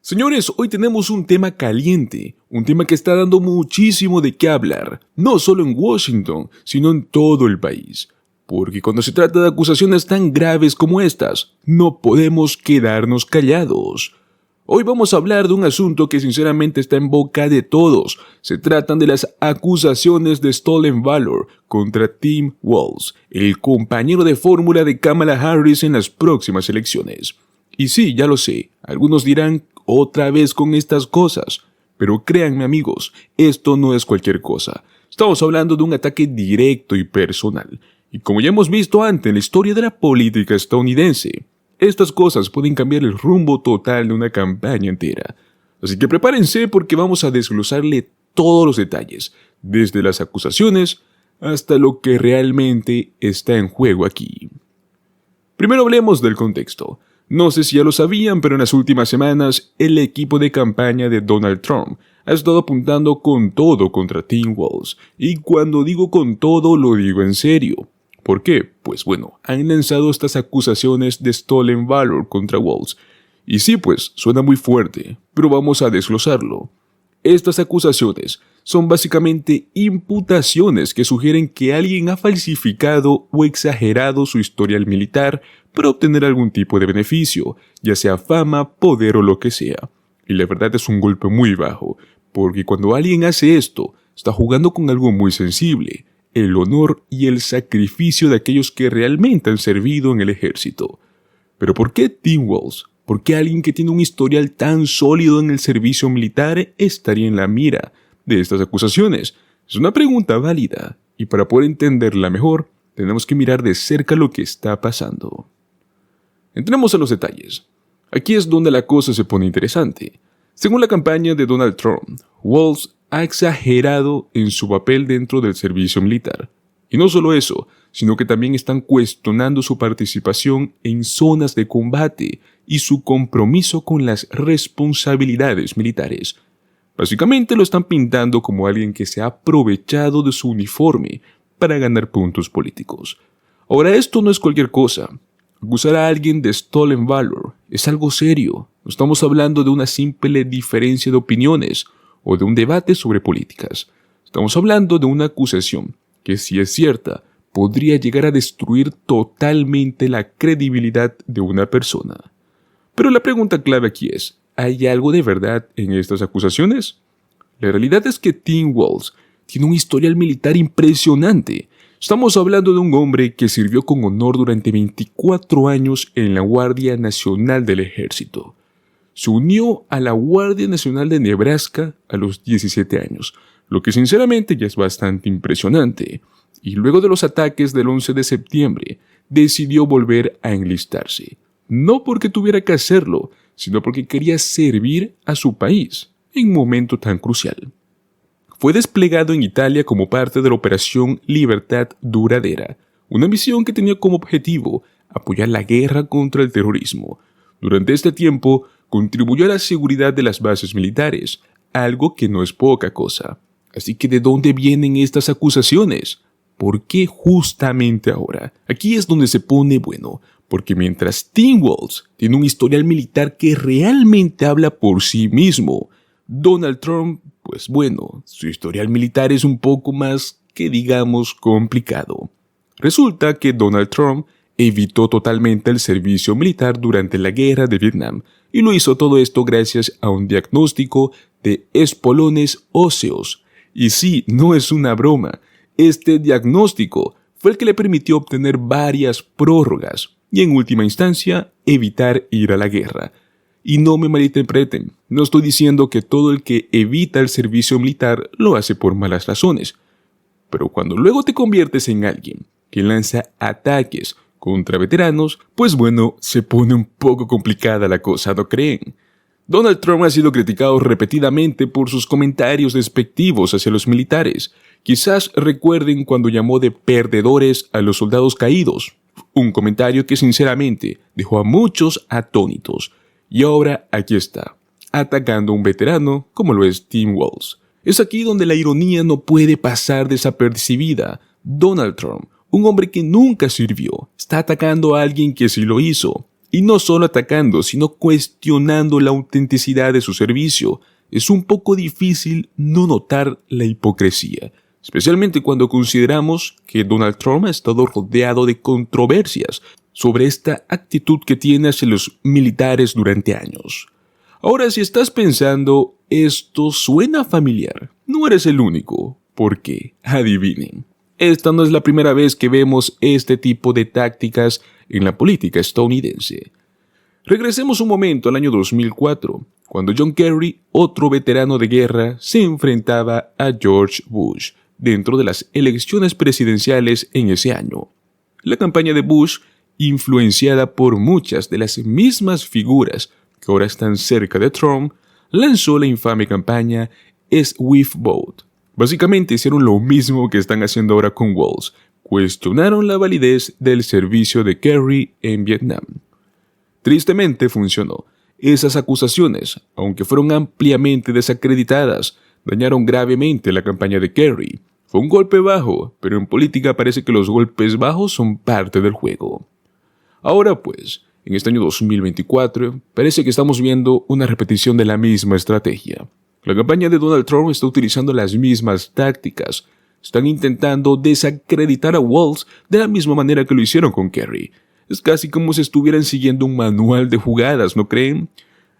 Señores, hoy tenemos un tema caliente, un tema que está dando muchísimo de qué hablar, no solo en Washington, sino en todo el país. Porque cuando se trata de acusaciones tan graves como estas, no podemos quedarnos callados. Hoy vamos a hablar de un asunto que sinceramente está en boca de todos. Se tratan de las acusaciones de Stolen Valor contra Tim Walz, el compañero de fórmula de Kamala Harris en las próximas elecciones. Y sí, ya lo sé, algunos dirán otra vez con estas cosas, pero créanme amigos, esto no es cualquier cosa. Estamos hablando de un ataque directo y personal. Y como ya hemos visto antes en la historia de la política estadounidense, estas cosas pueden cambiar el rumbo total de una campaña entera. Así que prepárense porque vamos a desglosarle todos los detalles, desde las acusaciones hasta lo que realmente está en juego aquí. Primero hablemos del contexto. No sé si ya lo sabían, pero en las últimas semanas el equipo de campaña de Donald Trump ha estado apuntando con todo contra Tim Walz. Y cuando digo con todo, lo digo en serio. ¿Por qué? Pues bueno, han lanzado estas acusaciones de Stolen Valor contra Walz. Y sí, pues, suena muy fuerte, pero vamos a desglosarlo. Estas acusaciones son básicamente imputaciones que sugieren que alguien ha falsificado o exagerado su historial militar para obtener algún tipo de beneficio, ya sea fama, poder o lo que sea. Y la verdad es un golpe muy bajo, porque cuando alguien hace esto, está jugando con algo muy sensible, el honor y el sacrificio de aquellos que realmente han servido en el ejército. Pero ¿por qué Tim Walz? ¿Por qué alguien que tiene un historial tan sólido en el servicio militar estaría en la mira de estas acusaciones? Es una pregunta válida, y para poder entenderla mejor, tenemos que mirar de cerca lo que está pasando. Entremos a los detalles. Aquí es donde la cosa se pone interesante. Según la campaña de Donald Trump, Walz ha exagerado en su papel dentro del servicio militar. Y no solo eso, sino que también están cuestionando su participación en zonas de combate y su compromiso con las responsabilidades militares. Básicamente lo están pintando como alguien que se ha aprovechado de su uniforme para ganar puntos políticos. Ahora, esto no es cualquier cosa. Acusar a alguien de Stolen Valor es algo serio. No estamos hablando de una simple diferencia de opiniones o de un debate sobre políticas. Estamos hablando de una acusación que, si es cierta, podría llegar a destruir totalmente la credibilidad de una persona. Pero la pregunta clave aquí es, ¿hay algo de verdad en estas acusaciones? La realidad es que Tim Walz tiene un historial militar impresionante. Estamos hablando de un hombre que sirvió con honor durante 24 años en la Guardia Nacional del Ejército. Se unió a la Guardia Nacional de Nebraska a los 17 años, lo que sinceramente ya es bastante impresionante. Y luego de los ataques del 11 de septiembre, decidió volver a enlistarse. No porque tuviera que hacerlo, sino porque quería servir a su país en un momento tan crucial. Fue desplegado en Italia como parte de la Operación Libertad Duradera, una misión que tenía como objetivo apoyar la guerra contra el terrorismo. Durante este tiempo, contribuyó a la seguridad de las bases militares, algo que no es poca cosa. Así que, ¿de dónde vienen estas acusaciones? ¿Por qué justamente ahora? Aquí es donde se pone bueno, porque mientras Tim Walz tiene un historial militar que realmente habla por sí mismo, Donald Trump, pues bueno, su historial militar es un poco más que digamos complicado. Resulta que Donald Trump evitó totalmente el servicio militar durante la guerra de Vietnam y lo hizo todo esto gracias a un diagnóstico de espolones óseos. Y sí, no es una broma, este diagnóstico fue el que le permitió obtener varias prórrogas y en última instancia evitar ir a la guerra. Y no me malinterpreten, no estoy diciendo que todo el que evita el servicio militar lo hace por malas razones. Pero cuando luego te conviertes en alguien que lanza ataques contra veteranos, pues bueno, se pone un poco complicada la cosa, ¿no creen? Donald Trump ha sido criticado repetidamente por sus comentarios despectivos hacia los militares. Quizás recuerden cuando llamó de perdedores a los soldados caídos, un comentario que sinceramente dejó a muchos atónitos. Y ahora aquí está, atacando a un veterano como lo es Tim Walz. Es aquí donde la ironía no puede pasar desapercibida. Donald Trump, un hombre que nunca sirvió, está atacando a alguien que sí lo hizo. Y no solo atacando, sino cuestionando la autenticidad de su servicio. Es un poco difícil no notar la hipocresía, especialmente cuando consideramos que Donald Trump ha estado rodeado de controversias sobre esta actitud que tiene hacia los militares durante años. Ahora, si estás pensando, esto suena familiar, no eres el único, porque, adivinen, esta no es la primera vez que vemos este tipo de tácticas en la política estadounidense. Regresemos un momento al año 2004, cuando John Kerry, otro veterano de guerra, se enfrentaba a George Bush dentro de las elecciones presidenciales en ese año. La campaña de Bush, influenciada por muchas de las mismas figuras que ahora están cerca de Trump, lanzó la infame campaña Swift-Vote. Básicamente hicieron lo mismo que están haciendo ahora con Walz, cuestionaron la validez del servicio de Kerry en Vietnam. Tristemente funcionó. Esas acusaciones, aunque fueron ampliamente desacreditadas, dañaron gravemente la campaña de Kerry. Fue un golpe bajo, pero en política parece que los golpes bajos son parte del juego. Ahora pues, en este año 2024, parece que estamos viendo una repetición de la misma estrategia. La campaña de Donald Trump está utilizando las mismas tácticas. Están intentando desacreditar a Walz de la misma manera que lo hicieron con Kerry. Es casi como si estuvieran siguiendo un manual de jugadas, ¿no creen?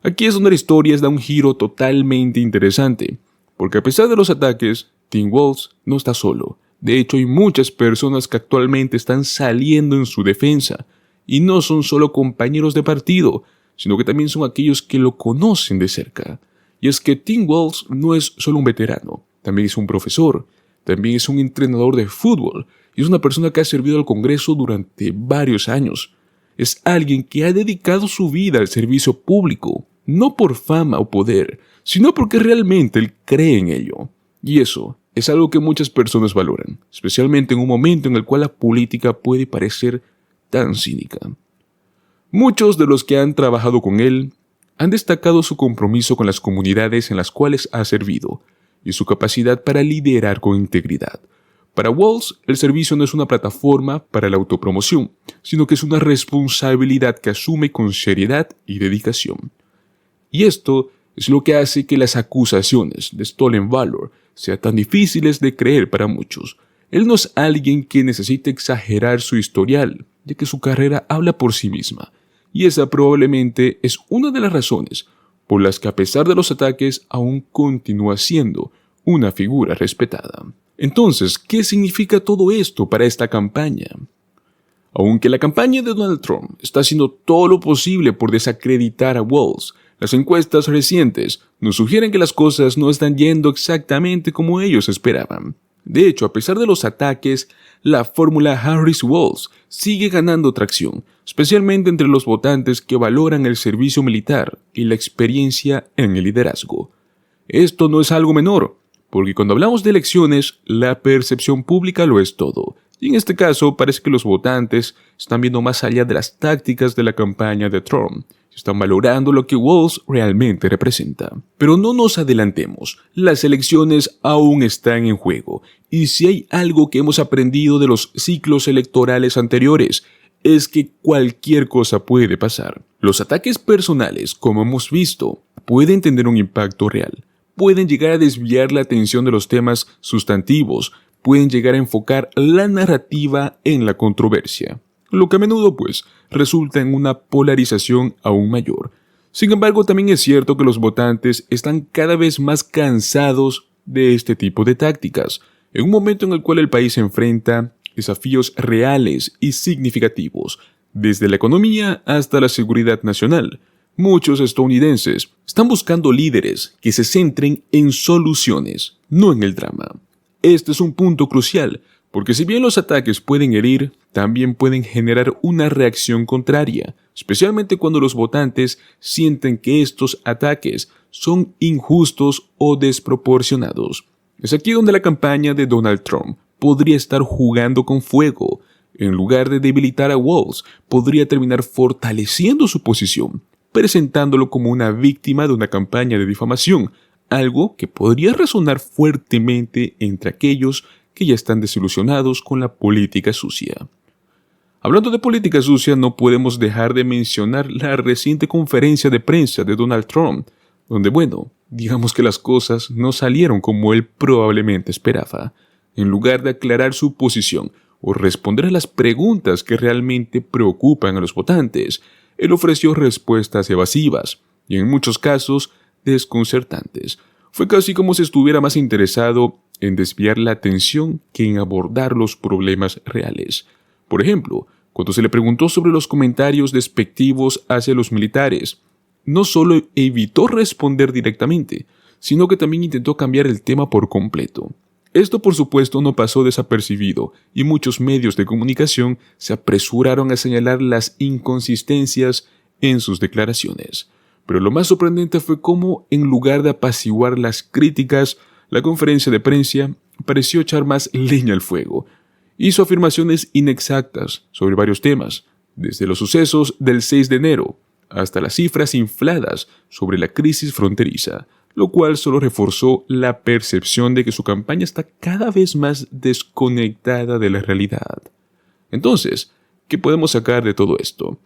Aquí es donde la historia da un giro totalmente interesante, porque a pesar de los ataques, Tim Walz no está solo. De hecho, hay muchas personas que actualmente están saliendo en su defensa, y no son solo compañeros de partido, sino que también son aquellos que lo conocen de cerca. Y es que Tim Walz no es solo un veterano, también es un profesor, también es un entrenador de fútbol, y es una persona que ha servido al Congreso durante varios años. Es alguien que ha dedicado su vida al servicio público, no por fama o poder, sino porque realmente él cree en ello. Y eso es algo que muchas personas valoran, especialmente en un momento en el cual la política puede parecer tan cínica. Muchos de los que han trabajado con él han destacado su compromiso con las comunidades en las cuales ha servido y su capacidad para liderar con integridad. Para Walz, el servicio no es una plataforma para la autopromoción, sino que es una responsabilidad que asume con seriedad y dedicación. Y esto es lo que hace que las acusaciones de Stolen Valor sean tan difíciles de creer para muchos. Él no es alguien que necesite exagerar su historial, ya que su carrera habla por sí misma. Y esa probablemente es una de las razones por las que a pesar de los ataques aún continúa siendo una figura respetada. Entonces, ¿qué significa todo esto para esta campaña? Aunque la campaña de Donald Trump está haciendo todo lo posible por desacreditar a Walz, las encuestas recientes nos sugieren que las cosas no están yendo exactamente como ellos esperaban. De hecho, a pesar de los ataques, la fórmula Harris-Walz sigue ganando tracción, especialmente entre los votantes que valoran el servicio militar y la experiencia en el liderazgo. Esto no es algo menor, porque cuando hablamos de elecciones, la percepción pública lo es todo. Y en este caso, parece que los votantes están viendo más allá de las tácticas de la campaña de Trump. Están valorando lo que Walz realmente representa. Pero no nos adelantemos, las elecciones aún están en juego. Y si hay algo que hemos aprendido de los ciclos electorales anteriores, es que cualquier cosa puede pasar. Los ataques personales, como hemos visto, pueden tener un impacto real. Pueden llegar a desviar la atención de los temas sustantivos, pueden llegar a enfocar la narrativa en la controversia, lo que a menudo pues resulta en una polarización aún mayor. Sin embargo, también es cierto que los votantes están cada vez más cansados de este tipo de tácticas, en un momento en el cual el país se enfrenta desafíos reales y significativos, desde la economía hasta la seguridad nacional. Muchos estadounidenses están buscando líderes que se centren en soluciones, no en el drama. Este es un punto crucial, porque si bien los ataques pueden herir, también pueden generar una reacción contraria, especialmente cuando los votantes sienten que estos ataques son injustos o desproporcionados. Es aquí donde la campaña de Donald Trump podría estar jugando con fuego. En lugar de debilitar a Walz, podría terminar fortaleciendo su posición, presentándolo como una víctima de una campaña de difamación, algo que podría resonar fuertemente entre aquellos que ya están desilusionados con la política sucia. Hablando de política sucia, no podemos dejar de mencionar la reciente conferencia de prensa de Donald Trump, donde, digamos que las cosas no salieron como él probablemente esperaba. En lugar de aclarar su posición o responder a las preguntas que realmente preocupan a los votantes, él ofreció respuestas evasivas y en muchos casos desconcertantes. Fue casi como si estuviera más interesado en desviar la atención que en abordar los problemas reales. Por ejemplo, cuando se le preguntó sobre los comentarios despectivos hacia los militares, no solo evitó responder directamente, sino que también intentó cambiar el tema por completo. Esto, por supuesto, no pasó desapercibido y muchos medios de comunicación se apresuraron a señalar las inconsistencias en sus declaraciones. Pero lo más sorprendente fue cómo, en lugar de apaciguar las críticas, la conferencia de prensa pareció echar más leña al fuego. Hizo afirmaciones inexactas sobre varios temas, desde los sucesos del 6 de enero hasta las cifras infladas sobre la crisis fronteriza, lo cual solo reforzó la percepción de que su campaña está cada vez más desconectada de la realidad. Entonces, ¿qué podemos sacar de todo esto?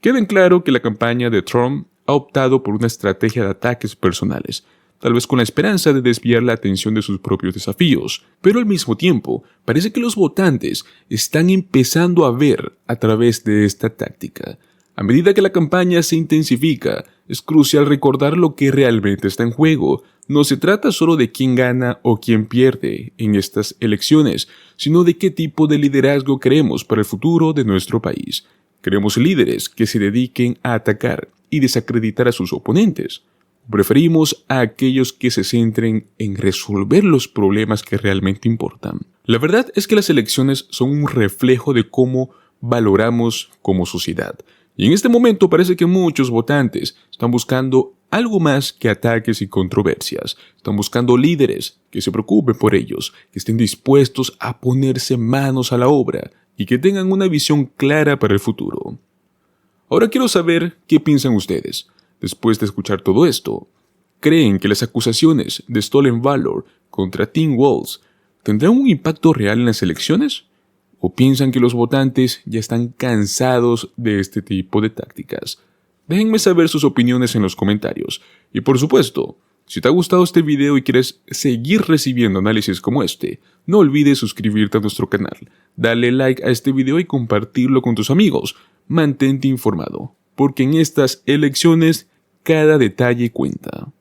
Queda en claro que la campaña de Trump ha optado por una estrategia de ataques personales, tal vez con la esperanza de desviar la atención de sus propios desafíos, pero al mismo tiempo parece que los votantes están empezando a ver a través de esta táctica. A medida que la campaña se intensifica, es crucial recordar lo que realmente está en juego. No se trata solo de quién gana o quién pierde en estas elecciones, sino de qué tipo de liderazgo queremos para el futuro de nuestro país. ¿Queremos líderes que se dediquen a atacar y desacreditar a sus oponentes? Preferimos a aquellos que se centren en resolver los problemas que realmente importan. La verdad es que las elecciones son un reflejo de cómo valoramos como sociedad. Y en este momento parece que muchos votantes están buscando algo más que ataques y controversias. Están buscando líderes que se preocupen por ellos, que estén dispuestos a ponerse manos a la obra y que tengan una visión clara para el futuro. Ahora quiero saber qué piensan ustedes. Después de escuchar todo esto, ¿creen que las acusaciones de Stolen Valor contra Tim Walz tendrán un impacto real en las elecciones? ¿O piensan que los votantes ya están cansados de este tipo de tácticas? Déjenme saber sus opiniones en los comentarios. Y por supuesto, si te ha gustado este video y quieres seguir recibiendo análisis como este, no olvides suscribirte a nuestro canal, darle like a este video y compartirlo con tus amigos. Mantente informado, porque en estas elecciones cada detalle cuenta.